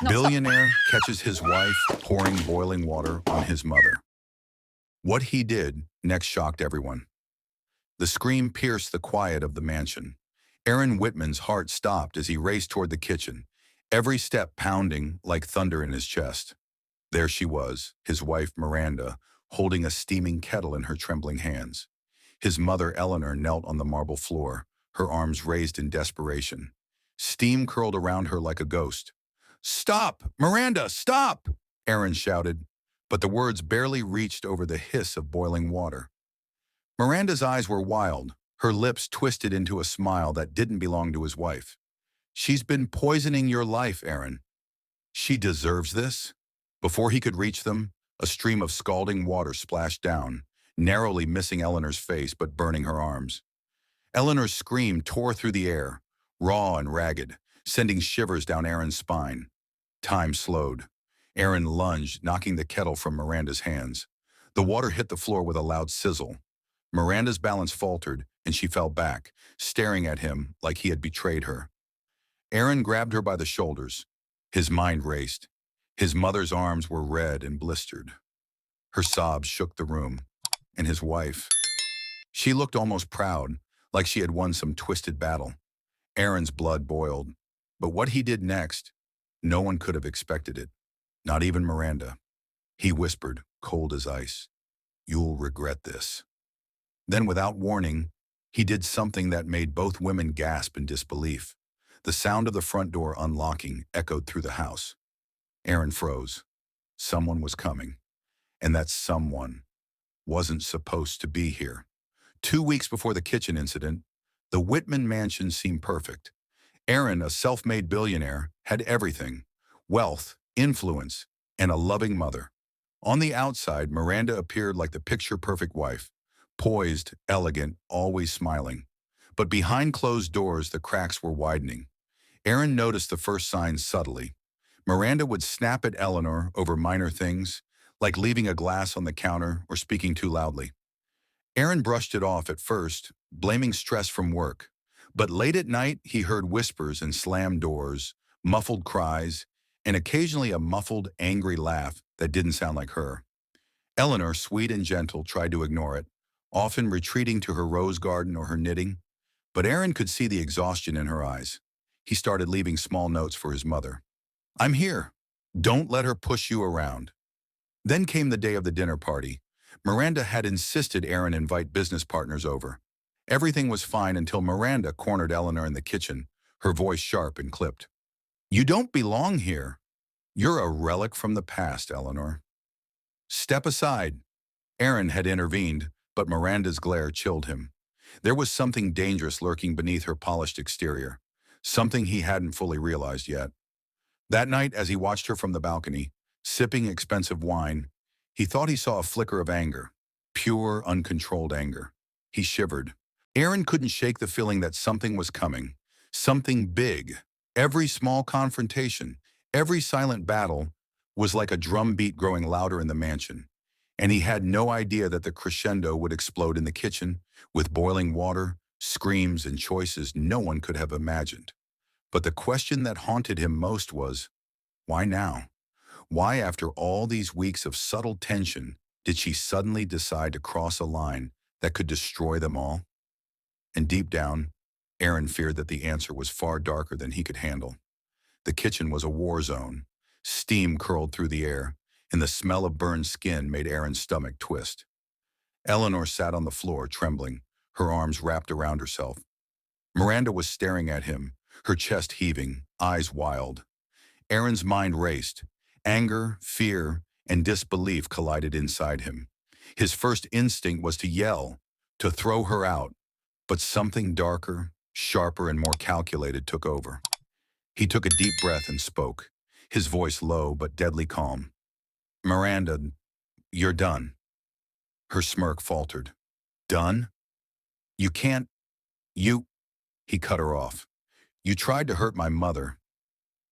No, stop. Billionaire catches his wife pouring boiling water on his mother. What he did next shocked everyone. The scream pierced the quiet of the mansion. Aaron Whitman's heart stopped as he raced toward the kitchen, every step pounding like thunder in his chest. There she was, his wife Miranda, holding a steaming kettle in her trembling hands. His mother Eleanor knelt on the marble floor, her arms raised in desperation. Steam curled around her like a ghost. "Stop! Miranda, stop!" Aaron shouted, but the words barely reached over the hiss of boiling water. Miranda's eyes were wild, her lips twisted into a smile that didn't belong to his wife. "She's been poisoning your life, Aaron. She deserves this." Before he could reach them, a stream of scalding water splashed down, narrowly missing Eleanor's face but burning her arms. Eleanor's scream tore through the air, raw and ragged, sending shivers down Aaron's spine. Time slowed. Aaron lunged, knocking the kettle from Miranda's hands. The water hit the floor with a loud sizzle. Miranda's balance faltered, and she fell back, staring at him like he had betrayed her. Aaron grabbed her by the shoulders. His mind raced. His mother's arms were red and blistered. Her sobs shook the room. And his wife. She looked almost proud, like she had won some twisted battle. Aaron's blood boiled. But what he did next, no one could have expected it. Not even Miranda. He whispered, cold as ice, "You'll regret this." Then, without warning, he did something that made both women gasp in disbelief. The sound of the front door unlocking echoed through the house. Aaron froze. Someone was coming. And that someone wasn't supposed to be here. 2 weeks before the kitchen incident, the Whitman mansion seemed perfect. Aaron, a self-made billionaire, had everything: wealth, influence, and a loving mother. On the outside, Miranda appeared like the picture-perfect wife, poised, elegant, always smiling. But behind closed doors, the cracks were widening. Aaron noticed the first signs subtly. Miranda would snap at Eleanor over minor things, like leaving a glass on the counter or speaking too loudly. Aaron brushed it off at first, blaming stress from work. But late at night, he heard whispers and slammed doors, muffled cries, and occasionally a muffled, angry laugh that didn't sound like her. Eleanor, sweet and gentle, tried to ignore it, often retreating to her rose garden or her knitting. But Aaron could see the exhaustion in her eyes. He started leaving small notes for his mother. "I'm here. Don't let her push you around." Then came the day of the dinner party. Miranda had insisted Aaron invite business partners over. Everything was fine until Miranda cornered Eleanor in the kitchen, her voice sharp and clipped. "You don't belong here. You're a relic from the past, Eleanor." "Step aside." Aaron had intervened, but Miranda's glare chilled him. There was something dangerous lurking beneath her polished exterior, something he hadn't fully realized yet. That night, as he watched her from the balcony, sipping expensive wine, he thought he saw a flicker of anger, pure, uncontrolled anger. He shivered. Aaron couldn't shake the feeling that something was coming, something big. Every small confrontation, every silent battle was like a drum beat growing louder in the mansion. And he had no idea that the crescendo would explode in the kitchen with boiling water, screams, and choices no one could have imagined. But the question that haunted him most was, why now? Why, after all these weeks of subtle tension, did she suddenly decide to cross a line that could destroy them all? And deep down, Aaron feared that the answer was far darker than he could handle. The kitchen was a war zone. Steam curled through the air, and the smell of burned skin made Aaron's stomach twist. Eleanor sat on the floor, trembling, her arms wrapped around herself. Miranda was staring at him, her chest heaving, eyes wild. Aaron's mind raced. Anger, fear, and disbelief collided inside him. His first instinct was to yell, to throw her out, but something darker, sharper, and more calculated took over. He took a deep breath and spoke, his voice low but deadly calm. "Miranda, you're done." Her smirk faltered. "Done? You can't, you—" He cut her off. "You tried to hurt my mother.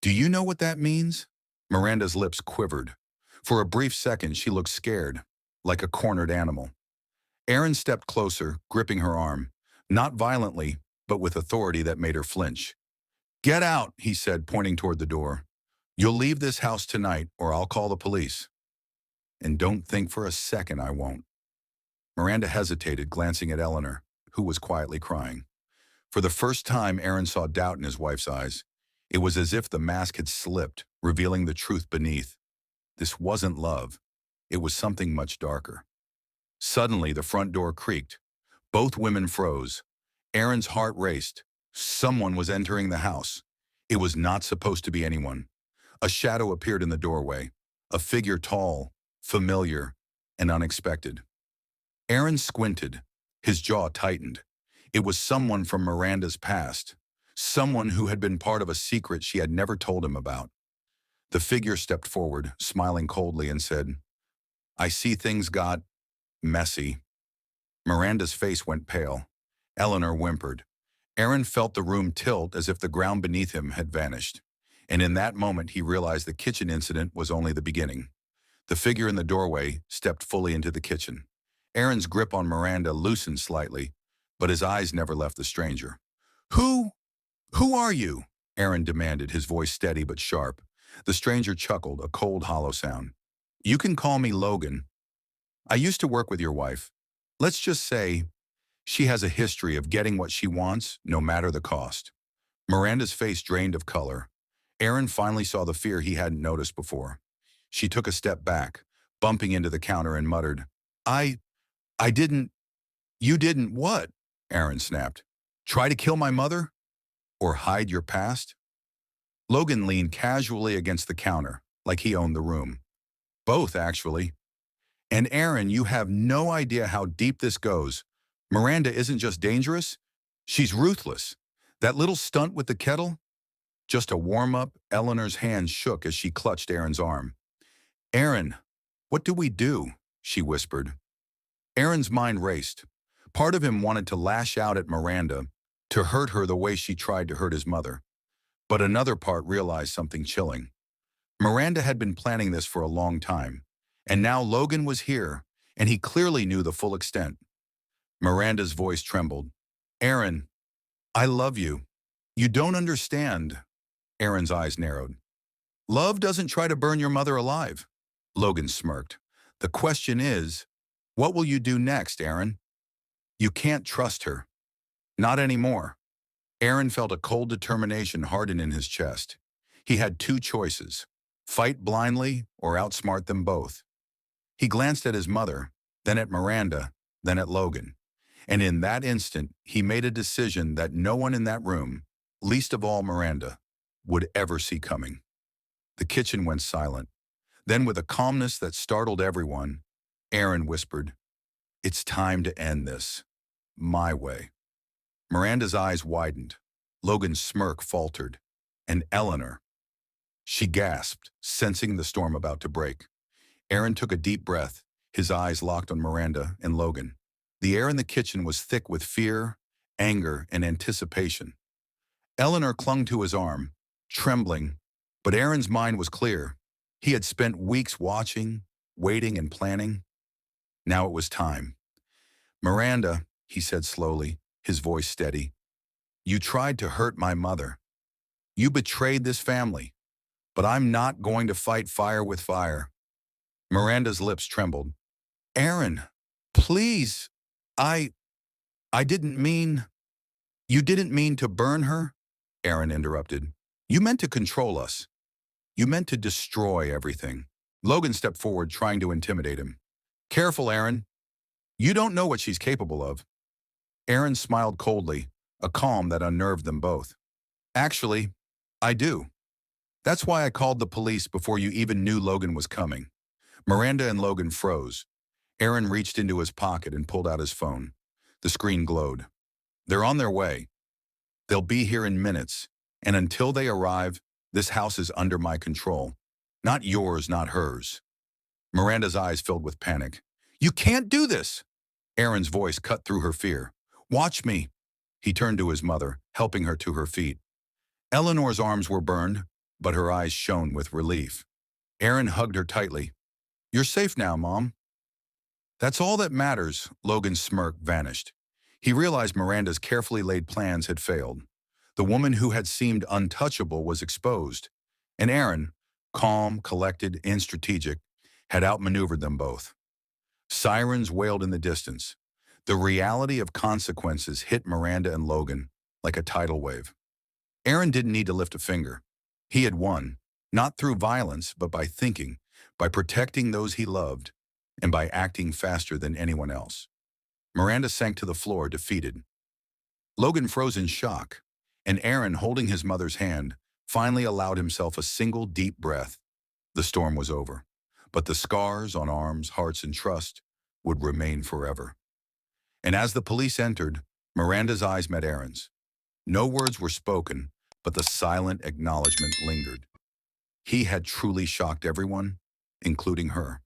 Do you know what that means?" Miranda's lips quivered. For a brief second, she looked scared, like a cornered animal. Aaron stepped closer, gripping her arm, not violently, but with authority that made her flinch. "Get out," he said, pointing toward the door. You'll leave this house tonight or I'll call the police. And don't think for a second I won't. Miranda hesitated, glancing at Eleanor, who was quietly crying. For the first time, Aaron saw doubt in his wife's eyes. It was as if the mask had slipped, revealing the truth beneath. This wasn't love. It was something much darker. Suddenly, the front door creaked. Both women froze. Aaron's heart raced. Someone was entering the house. It was not supposed to be anyone. A shadow appeared in the doorway, a figure tall, familiar, and unexpected. Aaron squinted. His jaw tightened. It was someone from Miranda's past, someone who had been part of a secret she had never told him about. The figure stepped forward, smiling coldly, and said, "I see things got messy." Miranda's face went pale. Eleanor whimpered. Aaron felt the room tilt as if the ground beneath him had vanished. And in that moment, he realized the kitchen incident was only the beginning. The figure in the doorway stepped fully into the kitchen. Aaron's grip on Miranda loosened slightly, but his eyes never left the stranger. Who are you?" Aaron demanded, his voice steady but sharp. The stranger chuckled, a cold, hollow sound. "You can call me Logan. I used to work with your wife. Let's just say she has a history of getting what she wants, no matter the cost." Miranda's face drained of color. Aaron finally saw the fear he hadn't noticed before. She took a step back, bumping into the counter, and muttered, I didn't." "You didn't what?" Aaron snapped. "Try to kill my mother? Or hide your past?" Logan leaned casually against the counter, like he owned the room. "Both, actually. And Aaron, you have no idea how deep this goes. Miranda isn't just dangerous, she's ruthless. That little stunt with the kettle? Just a warm-up." Eleanor's hand shook as she clutched Aaron's arm. "Aaron, what do we do?" she whispered. Aaron's mind raced. Part of him wanted to lash out at Miranda, to hurt her the way she tried to hurt his mother. But another part realized something chilling. Miranda had been planning this for a long time, and now Logan was here, and he clearly knew the full extent. Miranda's voice trembled. "Aaron, I love you. You don't understand." Aaron's eyes narrowed. "Love doesn't try to burn your mother alive." Logan smirked. "The question is, what will you do next, Aaron? You can't trust her. Not anymore." Aaron felt a cold determination harden in his chest. He had two choices: fight blindly or outsmart them both. He glanced at his mother, then at Miranda, then at Logan. And in that instant, he made a decision that no one in that room, least of all Miranda, would ever see coming. The kitchen went silent. Then, with a calmness that startled everyone, Aaron whispered, "It's time to end this. My way." Miranda's eyes widened. Logan's smirk faltered. And Eleanor. She gasped, sensing the storm about to break. Aaron took a deep breath, his eyes locked on Miranda and Logan. The air in the kitchen was thick with fear, anger, and anticipation. Eleanor clung to his arm, trembling, but Aaron's mind was clear. He had spent weeks watching, waiting, and planning. Now it was time. "Miranda," he said slowly, his voice steady, "you tried to hurt my mother. You betrayed this family, but I'm not going to fight fire with fire." Miranda's lips trembled. "Aaron, please, I didn't mean—" "You didn't mean to burn her?" Aaron interrupted. "You meant to control us. You meant to destroy everything." Logan stepped forward, trying to intimidate him. "Careful, Aaron. You don't know what she's capable of." Aaron smiled coldly, a calm that unnerved them both. "Actually, I do. That's why I called the police before you even knew Logan was coming." Miranda and Logan froze. Aaron reached into his pocket and pulled out his phone. The screen glowed. "They're on their way. They'll be here in minutes, and until they arrive, this house is under my control. Not yours, not hers." Miranda's eyes filled with panic. "You can't do this!" Aaron's voice cut through her fear. "Watch me." He turned to his mother, helping her to her feet. Eleanor's arms were burned, but her eyes shone with relief. Aaron hugged her tightly. "You're safe now, Mom." "That's all that matters." Logan's smirk vanished. He realized Miranda's carefully laid plans had failed. The woman who had seemed untouchable was exposed. And Aaron, calm, collected, and strategic, had outmaneuvered them both. Sirens wailed in the distance. The reality of consequences hit Miranda and Logan like a tidal wave. Aaron didn't need to lift a finger. He had won, not through violence, but by thinking, by protecting those he loved, and by acting faster than anyone else. Miranda sank to the floor, defeated. Logan froze in shock, and Aaron, holding his mother's hand, finally allowed himself a single deep breath. The storm was over, but the scars on arms, hearts, and trust would remain forever. And as the police entered, Miranda's eyes met Aaron's. No words were spoken, but the silent acknowledgement lingered. He had truly shocked everyone, including her.